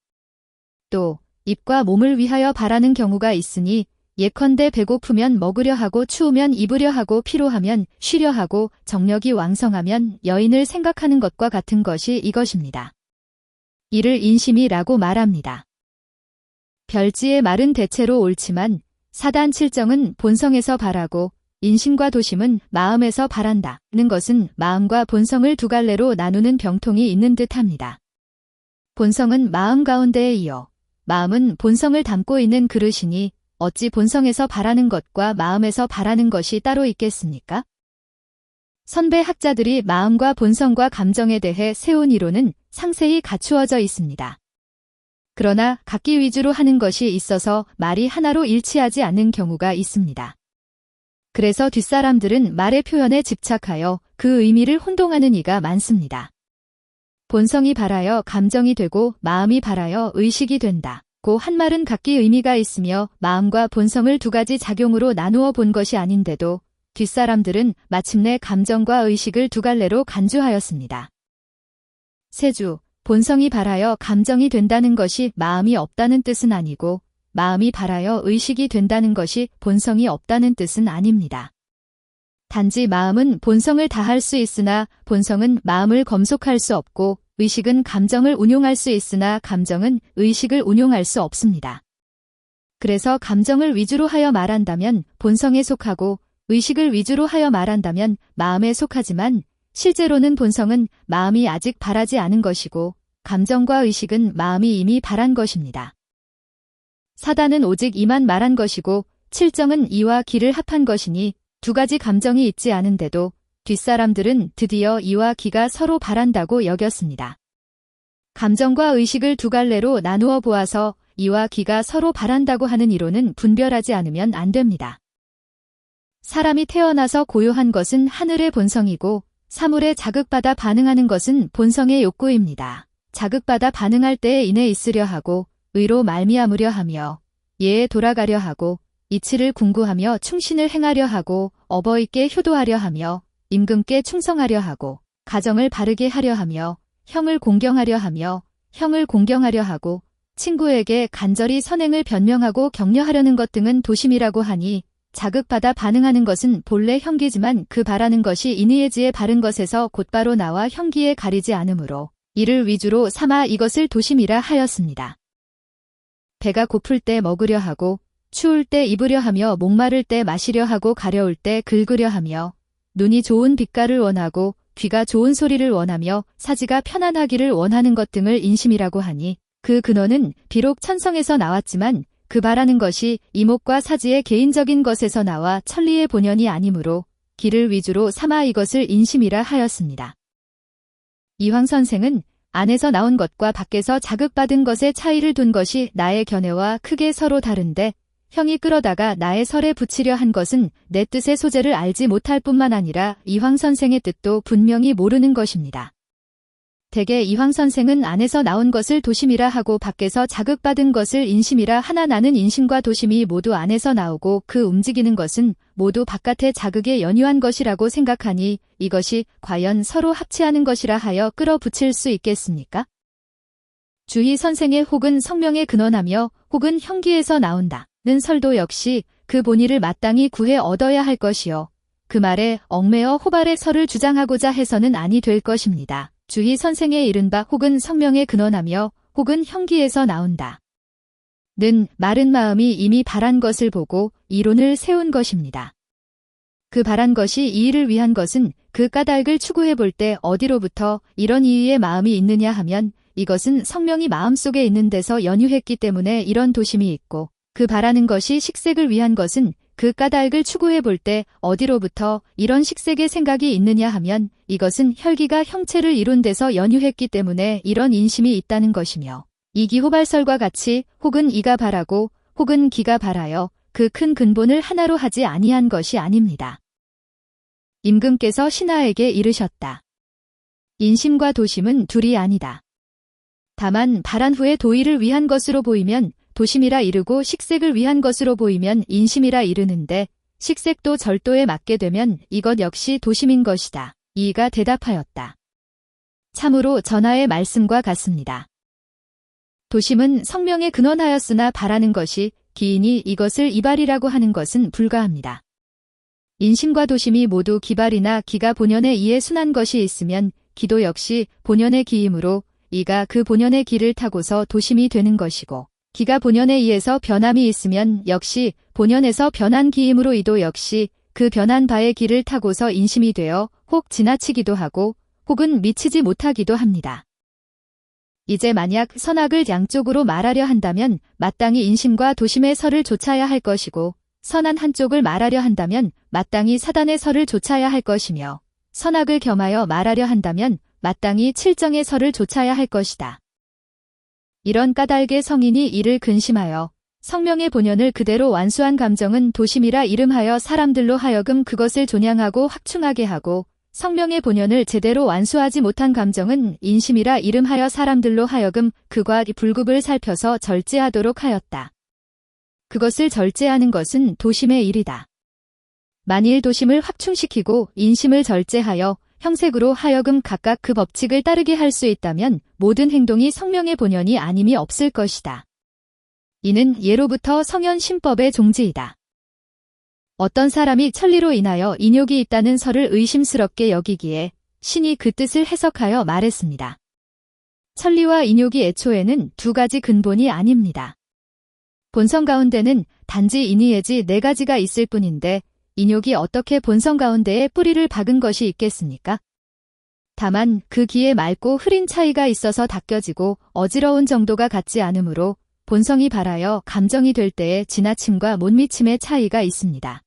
또 입과 몸을 위하여 바라는 경우가 있으니 예컨대 배고프면 먹으려 하고 추우면 입으려 하고 피로하면 쉬려 하고 정력이 왕성하면 여인을 생각하는 것과 같은 것이 이것입니다. 이를 인심이라고 말합니다. 별지의 말은 대체로 옳지만 사단 칠정은 본성에서 바라고 인심과 도심은 마음에서 바란다는 것은 마음과 본성을 두 갈래로 나누는 병통이 있는 듯합니다. 본성은 마음 가운데에 이어 마음은 본성을 담고 있는 그릇이니 어찌 본성에서 바라는 것과 마음에서 바라는 것이 따로 있겠습니까? 선배 학자들이 마음과 본성과 감정에 대해 세운 이론은 상세히 갖추어져 있습니다. 그러나 각기 위주로 하는 것이 있어서 말이 하나로 일치하지 않는 경우가 있습니다. 그래서 뒷사람들은 말의 표현에 집착하여 그 의미를 혼동하는 이가 많습니다. 본성이 발하여 감정이 되고 마음이 발하여 의식이 된다. 고 한 말은 각기 의미가 있으며 마음과 본성을 두 가지 작용으로 나누어 본 것이 아닌데도 뒷사람들은 마침내 감정과 의식을 두 갈래로 간주하였습니다. 세주, 본성이 발하여 감정이 된다는 것이 마음이 없다는 뜻은 아니고 마음이 발하여 의식이 된다는 것이 본성이 없다는 뜻은 아닙니다. 단지 마음은 본성을 다할 수 있으나 본성은 마음을 검속할 수 없고 의식은 감정을 운용할 수 있으나 감정은 의식을 운용할 수 없습니다. 그래서 감정을 위주로 하여 말한다면 본성에 속하고 의식을 위주로 하여 말한다면 마음에 속하지만 실제로는 본성은 마음이 아직 발하지 않은 것이고 감정과 의식은 마음이 이미 발한 것입니다. 사단은 오직 이만 말한 것이고 칠정은 이와 기를 합한 것이니 두 가지 감정이 있지 않은데도 뒷사람들은 드디어 이와 기가 서로 발한다고 여겼습니다. 감정과 의식을 두 갈래로 나누어 보아서 이와 기가 서로 발한다고 하는 이론은 분별하지 않으면 안 됩니다. 사람이 태어나서 고요한 것은 하늘의 본성이고 사물에 자극받아 반응하는 것은 본성의 욕구입니다. 자극받아 반응할 때에 인해 있으려 하고 의로 말미암으려 하며 예에 돌아가려 하고 이치를 궁구하며 충신을 행하려 하고 어버이께 효도하려 하며 임금께 충성하려 하고 가정을 바르게 하려 하며 형을 공경하려 하며 형을 공경하려 하고 친구에게 간절히 선행을 변명하고 격려하려는 것 등은 도심이라고 하니 자극받아 반응하는 것은 본래 형기지만 그 바라는 것이 인의의지에 바른 것에서 곧바로 나와 형기에 가리지 않으므로 이를 위주로 삼아 이것을 도심이라 하였습니다. 배가 고플 때 먹으려 하고 추울 때 입으려 하며 목마를 때 마시려 하고 가려울 때 긁으려 하며 눈이 좋은 빛깔을 원하고 귀가 좋은 소리를 원하며 사지가 편안하기를 원하는 것 등을 인심이라고 하니 그 근원은 비록 천성에서 나왔지만 그 바라는 것이 이목과 사지의 개인적인 것에서 나와 천리의 본연이 아니므로 기를 위주로 삼아 이것을 인심이라 하였습니다. 이황 선생은 안에서 나온 것과 밖에서 자극받은 것의 차이를 둔 것이 나의 견해와 크게 서로 다른데 형이 끌어다가 나의 설에 붙이려 한 것은 내 뜻의 소재를 알지 못할 뿐만 아니라 이황 선생의 뜻도 분명히 모르는 것입니다. 대개 이황 선생은 안에서 나온 것을 도심이라 하고 밖에서 자극받은 것을 인심이라 하나 나는 인심과 도심이 모두 안에서 나오고 그 움직이는 것은 모두 바깥의 자극에 연유한 것이라고 생각하니 이것이 과연 서로 합치하는 것이라 하여 끌어붙일 수 있겠습니까? 주희 선생의 혹은 성명에 근원하며 혹은 형기에서 나온다. 는 설도 역시 그 본의를 마땅히 구해 얻어야 할 것이요. 그 말에 얽매어 호발의 설을 주장하고자 해서는 아니 될 것입니다. 주희 선생의 이른바 혹은 성명에 근원하며 혹은 형기에서 나온다. 는 마른 마음이 이미 바란 것을 보고 이론을 세운 것입니다. 그 바란 것이 이의를 위한 것은 그 까닭을 추구해 볼 때 어디로부터 이런 이의의 마음이 있느냐 하면 이것은 성명이 마음속에 있는 데서 연유했기 때문에 이런 도심이 있고 그 바라는 것이 식색을 위한 것은 그 까닭을 추구해 볼 때 어디로부터 이런 식색의 생각이 있느냐 하면 이것은 혈기가 형체를 이룬 데서 연유했기 때문에 이런 인심이 있다는 것이며 이기호발설과 같이 혹은 이가 바라고 혹은 기가 바라여 그 큰 근본을 하나로 하지 아니한 것이 아닙니다. 임금께서 신하에게 이르셨다. 인심과 도심은 둘이 아니다. 다만 바란 후에 도의를 위한 것으로 보이면 도심이라 이르고 식색을 위한 것으로 보이면 인심이라 이르는데 식색도 절도에 맞게 되면 이것 역시 도심인 것이다. 이가 대답하였다. 참으로 전하의 말씀과 같습니다. 도심은 성명에 근원하였으나 바라는 것이 기인이 이것을 이발이라고 하는 것은 불가합니다. 인심과 도심이 모두 기발이나 기가 본연의 이에 순한 것이 있으면 기도 역시 본연의 기이므로 이가 그 본연의 기를 타고서 도심이 되는 것이고 기가 본연에 의해서 변함이 있으면 역시 본연에서 변한 기이므로 이도 역시 그 변한 바의 기를 타고서 인심이 되어 혹 지나치기도 하고 혹은 미치지 못하기도 합니다. 이제 만약 선악을 양쪽으로 말하려 한다면 마땅히 인심과 도심의 설을 좇아야 할 것이고 선한 한쪽을 말하려 한다면 마땅히 사단의 설을 좇아야 할 것이며 선악을 겸하여 말하려 한다면 마땅히 칠정의 설을 좇아야 할 것이다. 이런 까닭의 성인이 이를 근심하여 성명의 본연을 그대로 완수한 감정은 도심이라 이름하여 사람들로 하여금 그것을 존양하고 확충하게 하고 성명의 본연을 제대로 완수하지 못한 감정은 인심이라 이름하여 사람들로 하여금 그과 불급을 살펴서 절제하도록 하였다. 그것을 절제하는 것은 도심의 일이다. 만일 도심을 확충시키고 인심을 절제하여 형색으로 하여금 각각 그 법칙을 따르게 할 수 있다면 모든 행동이 성명의 본연이 아님이 없을 것이다. 이는 예로부터 성현 신법의 종지이다. 어떤 사람이 천리로 인하여 인욕이 있다는 설을 의심스럽게 여기기에 신이 그 뜻을 해석하여 말했습니다. 천리와 인욕이 애초에는 두 가지 근본이 아닙니다. 본성 가운데는 단지 인이애지 네 가지가 있을 뿐인데 인욕이 어떻게 본성 가운데에 뿌리를 박은 것이 있겠습니까? 다만 그 기에 맑고 흐린 차이가 있어서 닦여지고 어지러운 정도가 같지 않으므로 본성이 발하여 감정이 될 때의 지나침과 못 미침의 차이가 있습니다.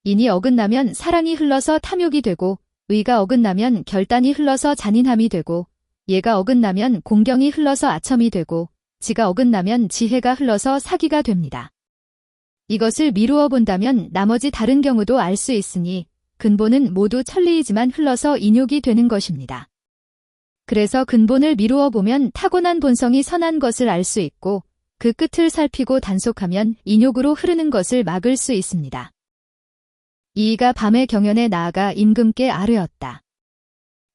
인이 어긋나면 사랑이 흘러서 탐욕이 되고 의가 어긋나면 결단이 흘러서 잔인함이 되고 예가 어긋나면 공경이 흘러서 아첨이 되고 지가 어긋나면 지혜가 흘러서 사기가 됩니다. 이것을 미루어 본다면 나머지 다른 경우도 알 수 있으니 근본은 모두 천리이지만 흘러서 인욕이 되는 것입니다. 그래서 근본을 미루어 보면 타고난 본성이 선한 것을 알 수 있고 그 끝을 살피고 단속하면 인욕으로 흐르는 것을 막을 수 있습니다. 이이가 밤의 경연에 나아가 임금께 아뢰었다.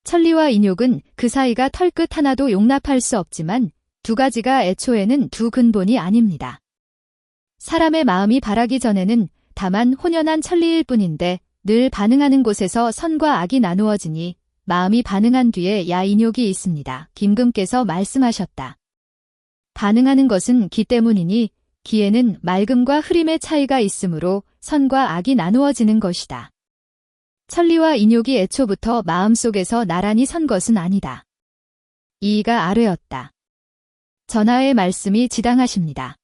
천리와 인욕은 그 사이가 털끝 하나도 용납할 수 없지만 두 가지가 애초에는 두 근본이 아닙니다. 사람의 마음이 발하기 전에는 다만 혼연한 천리일 뿐인데 늘 반응하는 곳에서 선과 악이 나누어지니 마음이 반응한 뒤에 야인욕이 있습니다. 김금께서 말씀하셨다. 반응하는 것은 기 때문이니 기에는 맑음과 흐림의 차이가 있으므로 선과 악이 나누어지는 것이다. 천리와 인욕이 애초부터 마음속에서 나란히 선 것은 아니다. 이이가 아뢰었다. 전하의 말씀이 지당하십니다.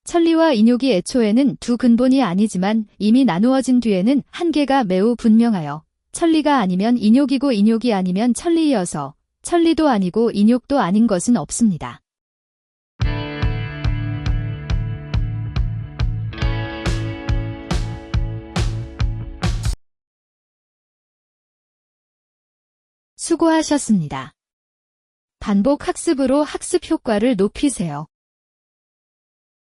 천리와 인욕이 애초에는 두 근본이 아니지만 이미 나누어진 뒤에는 한계가 매우 분명하여 천리가 아니면 인욕이고 인욕이 아니면 천리이어서 천리도 아니고 인욕도 아닌 것은 없습니다. 수고하셨습니다. 반복 학습으로 학습 효과를 높이세요.